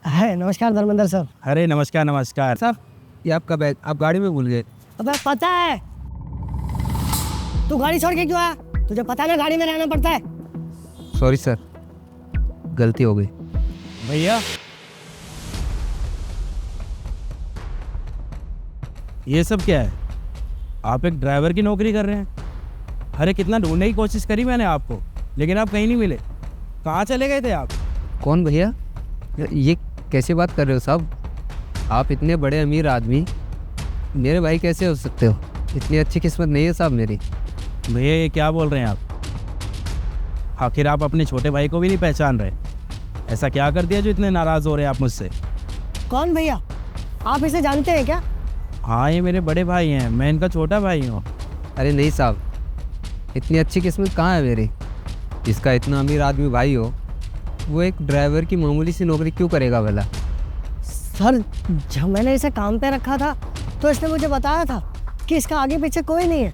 है। नमस्कार धर्मेंद्र सर। अरे नमस्कार नमस्कार। साहब ये आपका बैग आप गाड़ी में भूल गए। अबे पता है, तू गाड़ी छोड़ के क्यों आया? तुझे पता है ना गाड़ी में रहना पड़ता है। सॉरी सर, गलती हो गई। भैया ये सब क्या है? आप एक ड्राइवर की नौकरी कर रहे हैं। अरे कितना ढूंढने की कोशिश करी मैंने आपको, लेकिन आप कहीं नहीं मिले। कहाँ चले गए थे आप? कौन भैया? ये कैसे बात कर रहे हो साहब? आप इतने बड़े अमीर आदमी मेरे भाई कैसे हो सकते हो? इतनी अच्छी किस्मत नहीं है साहब मेरी। भैया ये क्या बोल रहे हैं आप? आखिर आप अपने छोटे भाई को भी नहीं पहचान रहे। ऐसा क्या कर दिया जो इतने नाराज़ हो रहे हैं आप मुझसे? कौन भैया? आप इसे जानते हैं क्या? हाँ ये मेरे बड़े भाई हैं, मैं इनका छोटा भाई हूँ। अरे नहीं साहब, इतनी अच्छी किस्मत कहाँ है मेरी? जिसका इतना अमीर आदमी भाई हो वो एक ड्राइवर की मामूली सी नौकरी क्यों करेगा भला? सर जब मैंने इसे काम पे रखा था तो इसने मुझे बताया था कि इसका आगे पीछे कोई नहीं है,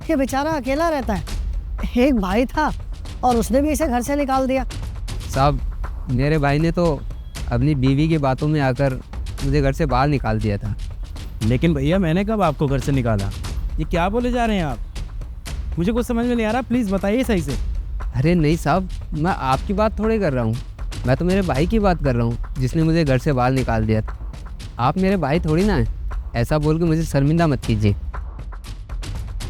ये बेचारा अकेला रहता है। एक भाई था और उसने भी इसे घर से निकाल दिया। साहब मेरे भाई ने तो अपनी बीवी की बातों में आकर मुझे घर से बाहर निकाल दिया था। लेकिन भैया मैंने कब आपको घर से निकाला? ये क्या बोले जा रहे हैं आप? मुझे कुछ समझ में नहीं आ रहा, प्लीज़ बताइए सही से। अरे नहीं साहब, मैं आपकी बात थोड़ी कर रहा हूँ, मैं तो मेरे भाई की बात कर रहा हूँ जिसने मुझे घर से बाहर निकाल दिया था। आप मेरे भाई थोड़ी ना हैं, ऐसा बोल के मुझे शर्मिंदा मत कीजिए।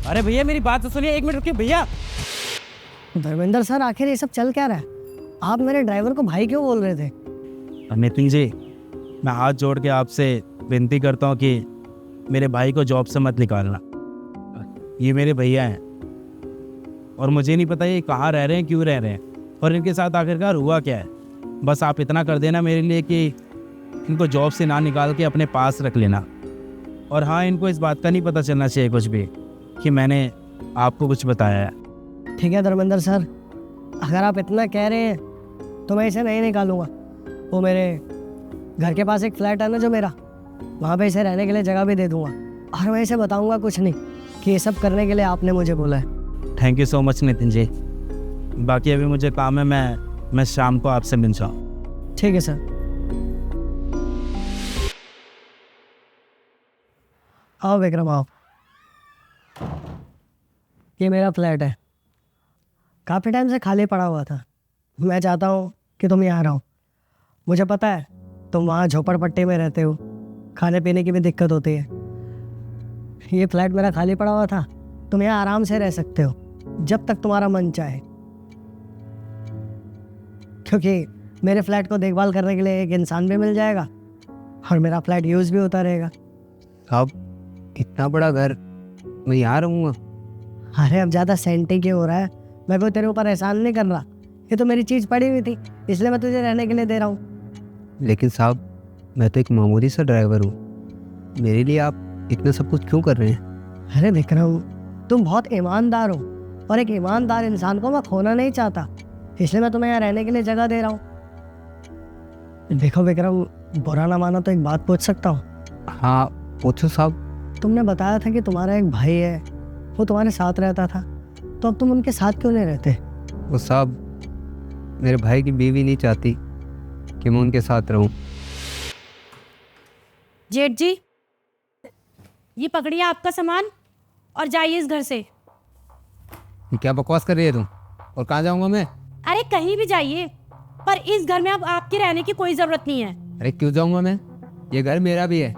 अरे भैया मेरी बात तो सुनिए, एक मिनट रुकिए भैया। धर्मेंद्र सर आखिर ये सब चल क्या रहा है? आप मेरे ड्राइवर को भाई क्यों बोल रहे थे? नितिन जी, मैं हाथ जोड़ के आपसे विनती करता हूँ कि मेरे भाई को जॉब से मत निकालना। ये मेरे भैया हैं और मुझे नहीं पता ये कहाँ रह रहे हैं, क्यों रह रहे हैं, और इनके साथ आखिरकार हुआ क्या है। बस आप इतना कर देना मेरे लिए कि इनको जॉब से ना निकाल के अपने पास रख लेना। और हाँ, इनको इस बात का नहीं पता चलना चाहिए कुछ भी कि मैंने आपको कुछ बताया है। ठीक है धर्मेंद्र सर, अगर आप इतना कह रहे हैं तो मैं इसे नहीं निकालूंगा। वो मेरे घर के पास एक फ्लैट है ना जो मेरा, वहाँ पे इसे रहने के लिए जगह भी दे दूंगा। और मैं इसे बताऊंगा कुछ नहीं कि ये सब करने के लिए आपने मुझे बोला है। Thank you so much Nitin ji. बाकी अभी मुझे काम है, मैं शाम को आपसे मिलता हूँ। ठीक है सर। आओ विक्रम आओ। ये मेरा फ्लैट है, काफ़ी टाइम से खाली पड़ा हुआ था। मैं चाहता हूँ कि तुम यहाँ रहो। मुझे पता है तुम वहाँ झोपड़पट्टी में रहते हो, खाने पीने की भी दिक्कत होती है। ये फ्लैट मेरा खाली पड़ा हुआ था, तुम यहाँ आराम से रह सकते हो जब तक तुम्हारा मन चाहे, क्योंकि मेरे फ्लैट को देखभाल करने के लिए एक इंसान भी मिल जाएगा और मेरा फ्लैट यूज़ भी होता रहेगा। साहब इतना बड़ा घर, मैं यहाँ रहूँगा? अरे अब ज़्यादा सेंटी क्यों हो रहा है? मैं कोई तेरे ऊपर एहसान नहीं कर रहा, ये तो मेरी चीज़ पड़ी हुई थी इसलिए मैं तुझे रहने के लिए दे रहा हूँ। लेकिन साहब मैं तो एक मामूली सा ड्राइवर हूँ, मेरे लिए आप इतना सब कुछ क्यों कर रहे हैं? अरे विक्रम, तुम बहुत ईमानदार हो और एक ईमानदार इंसान को मैं खोना नहीं चाहता, इसलिए मैं तुम्हें यहाँ रहने के लिए जगह दे रहा हूँ। देखो विक्रम, बुरा ना मानो तो एक बात पूछ सकता हूँ? हाँ पूछो साहब। तुमने बताया था कि तुम्हारा एक भाई है, वो तुम्हारे साथ रहता था, तो अब तुम उनके साथ क्यों नहीं रहते? वो साहब मेरे भाई की बीवी नहीं चाहती कि मैं उनके साथ रहूं। जेठ जी, ये पकड़िए आपका सामान और जाइए इस घर से। ये क्या बकवास कर रही है तुम? और कहाँ जाऊंगा मैं? अरे कहीं भी जाइए, पर इस घर में अब आपके रहने की कोई जरूरत नहीं है। अरे क्यों जाऊंगा मैं? ये घर मेरा भी है।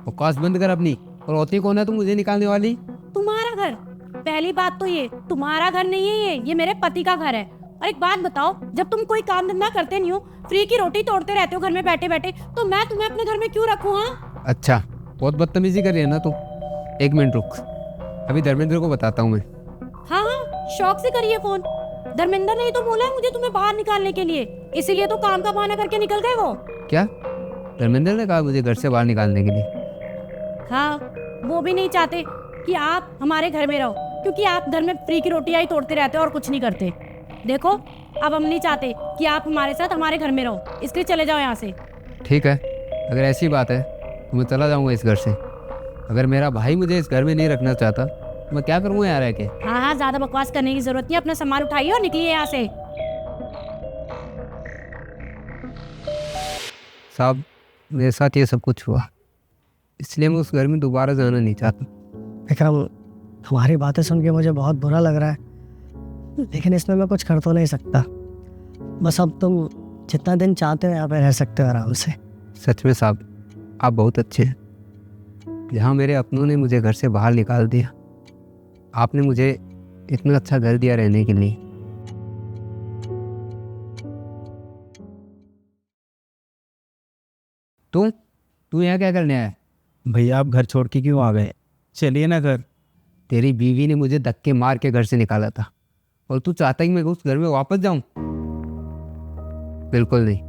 बकवास बंद कर अपनी। और होती कौन है तुम मुझे निकालने वाली? तुम्हारा घर? पहली बात तो ये तुम्हारा घर नहीं है, ये मेरे पति का घर है। और एक बात बताओ, जब तुम कोई काम धंधा करते नहीं हो, फ्री की रोटी तोड़ते रहते हो घर में बैठे बैठे, तो मैं तुम्हें अपने घर में क्यों रखूँ? हाँ अच्छा, बहुत बदतमीजी कर रही है ना तुम। एक मिनट रुक, अभी धर्मेंद्र को बताता हूँ मैं। हाँ हाँ, शौक से करिए फोन। धर्मेंद्र ने ही तो बोला है मुझे तुम्हें बाहर निकालने के लिए, इसीलिए तो काम का बहाना करके निकल गए वो। क्या धर्मेंद्र ने कहा मुझे घर से बाहर निकालने के लिए? हाँ, वो भी नहीं चाहते कि आप हमारे घर में रहो, क्योंकि आप घर में फ्री की रोटियां ही तोड़ते रहते हो और कुछ नहीं करते। देखो, अब हम नहीं चाहते कि आप हमारे साथ हमारे घर में रहो, इसलिए चले जाओ यहाँ से। ठीक है, अगर ऐसी बात है तो मैं चला जाऊँगा इस घर से। अगर मेरा भाई मुझे इस घर में नहीं रखना चाहता तो मैं क्या करूँगा यहाँ रह के? हाँ हाँ, ज्यादा बकवास करने की जरूरत नहीं, अपना सामान उठाइए और निकलिए यहाँ से। साहब मेरे साथ ये सब कुछ हुआ, इसलिए मैं उस घर में दोबारा जाना नहीं चाहता। विक्रम, तुम्हारी बातें सुन के मुझे बहुत बुरा लग रहा है, लेकिन इसमें मैं कुछ कर तो नहीं सकता। बस अब तुम जितना दिन चाहते हो यहाँ पे रह सकते हो आराम से। सच में साहब आप बहुत अच्छे हैं। जहाँ मेरे अपनों ने मुझे घर से बाहर निकाल दिया, आपने मुझे इतना अच्छा घर दिया रहने के लिए। तू यहाँ क्या करने आया? भैया आप घर छोड़ के क्यों आ गए? चलिए ना घर। तेरी बीवी ने मुझे धक्के मार के घर से निकाला था और तू चाहता है कि मैं उस घर में वापस जाऊं? बिल्कुल नहीं।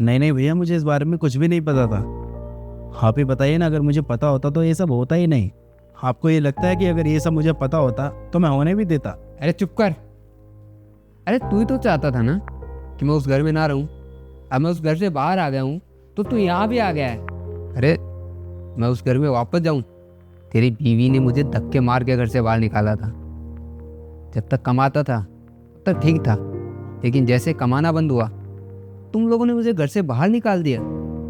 नहीं भैया, मुझे इस बारे में कुछ भी नहीं पता था। आप ही बताइए ना, अगर मुझे पता होता तो ये सब होता ही नहीं। आपको ये लगता है कि अगर ये सब मुझे पता होता तो मैं होने भी देता? अरे चुप कर। अरे तू ही तो चाहता था ना कि मैं उस घर में ना रहूं। अब मैं उस घर से बाहर आ गया हूं तो तू यहाँ भी आ गया है। अरे मैं उस घर में वापस जाऊं? तेरी बीवी ने मुझे धक्के मार के घर से बाहर निकाला था। जब तक कमाता था तब तक ठीक था, लेकिन जैसे कमाना बंद हुआ तुम लोगों ने मुझे घर से बाहर निकाल दिया।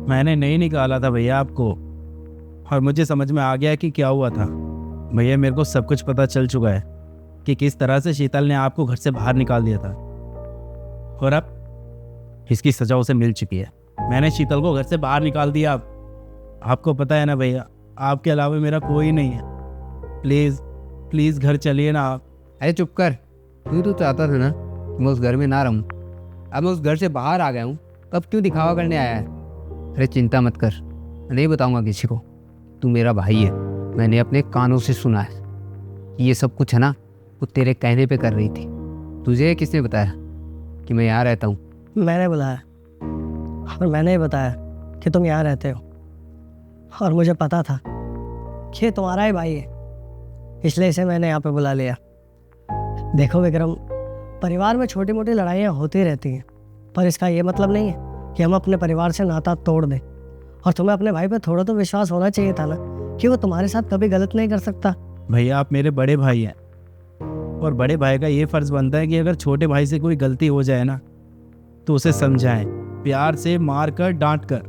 मैंने नहीं निकाला था भैया आपको, और मुझे समझ में आ गया कि क्या हुआ था। भैया मेरे को सब कुछ पता चल चुका है कि किस तरह से शीतल ने आपको घर से बाहर निकाल दिया था, और अब इसकी सजा उसे मिल चुकी है। मैंने शीतल को घर से बाहर निकाल दिया। आपको पता है ना भैया, आपके अलावा मेरा कोई नहीं है। प्लीज़ प्लीज़ घर चलिए ना आप। अरे चुप कर। तू तो चाहता था ना कि मैं उस घर में ना रहूं। अब मैं उस घर से बाहर आ गया हूं, तब क्यों दिखावा करने आया है? अरे चिंता मत कर, मैं नहीं बताऊंगा किसी को। तू मेरा भाई है, मैंने अपने कानों से सुना है कि ये सब कुछ है ना वो तेरे कहने पे कर रही थी। तुझे किसने बताया कि मैं यहाँ रहता हूँ? मैंने बुलाया और मैंने ही बताया कि तुम यहाँ रहते हो, और मुझे पता था कि ये तुम्हारा ही भाई है, इसलिए इसे मैंने यहाँ पे बुला लिया। देखो विक्रम, परिवार में छोटी मोटी लड़ाइयाँ होती रहती हैं, पर इसका ये मतलब नहीं है कि हम अपने परिवार से नाता तोड़ दें। और तुम्हें अपने भाई पे थोड़ा तो विश्वास होना चाहिए था ना कि वो तुम्हारे साथ कभी गलत नहीं कर सकता। भैया आप मेरे बड़े भाई हैं, और बड़े भाई का ये फ़र्ज़ बनता है कि अगर छोटे भाई से कोई गलती हो जाए ना तो उसे समझाएं, प्यार से मार कर डांट कर।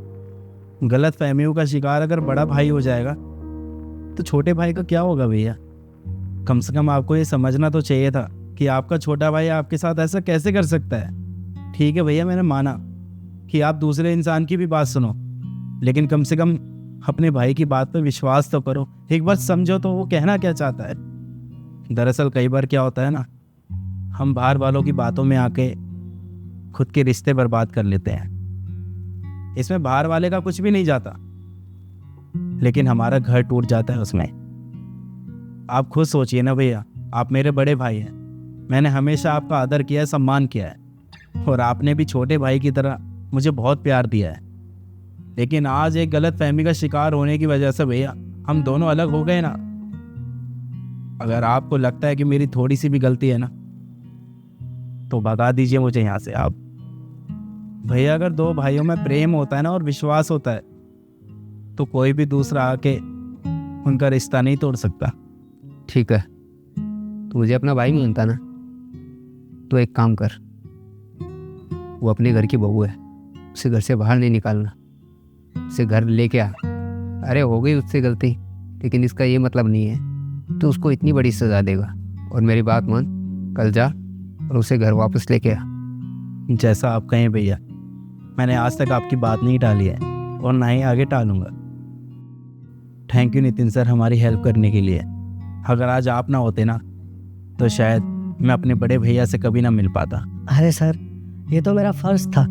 गलत फहमियों का शिकार अगर बड़ा भाई हो जाएगा तो छोटे भाई का क्या होगा भैया? कम से कम आपको ये समझना तो चाहिए था कि आपका छोटा भाई आपके साथ ऐसा कैसे कर सकता है। ठीक है भैया, मैंने माना कि आप दूसरे इंसान की भी बात सुनो, लेकिन कम से कम अपने भाई की बात पर विश्वास तो करो। एक बार समझो तो वो कहना क्या चाहता है। दरअसल कई बार क्या होता है ना, हम बाहर वालों की बातों में आके खुद के रिश्ते बर्बाद कर लेते हैं। इसमें बाहर वाले का कुछ भी नहीं जाता, लेकिन हमारा घर टूट जाता है उसमें। आप खुद सोचिए ना भैया, आप मेरे बड़े भाई हैं, मैंने हमेशा आपका आदर किया है, सम्मान किया है, और आपने भी छोटे भाई की तरह मुझे बहुत प्यार दिया है। लेकिन आज एक गलत फहमी का शिकार होने की वजह से भैया हम दोनों अलग हो गए ना। अगर आपको लगता है कि मेरी थोड़ी सी भी गलती है ना तो भगा दीजिए मुझे यहाँ से आप। भैया अगर दो भाइयों में प्रेम होता है ना और विश्वास होता है तो कोई भी दूसरा आके उनका रिश्ता नहीं तोड़ सकता। ठीक है, तू मुझे अपना भाई मानता ना, तो एक काम कर, वो अपने घर की बहू है, उसे घर से बाहर नहीं निकालना, उसे घर लेके आ। अरे हो गई उससे गलती, लेकिन इसका ये मतलब नहीं है तो उसको इतनी बड़ी सज़ा देगा। और मेरी बात मान, कल जा और उसे घर वापस लेके आ। जैसा आप कहें भैया, मैंने आज तक आपकी बात नहीं टाली है और ना ही आगे टालूंगा। थैंक यू नितिन सर हमारी हेल्प करने के लिए। अगर आज आप ना होते ना तो शायद मैं अपने बड़े भैया से कभी ना मिल पाता। अरे सर, ये तो मेरा फर्ज था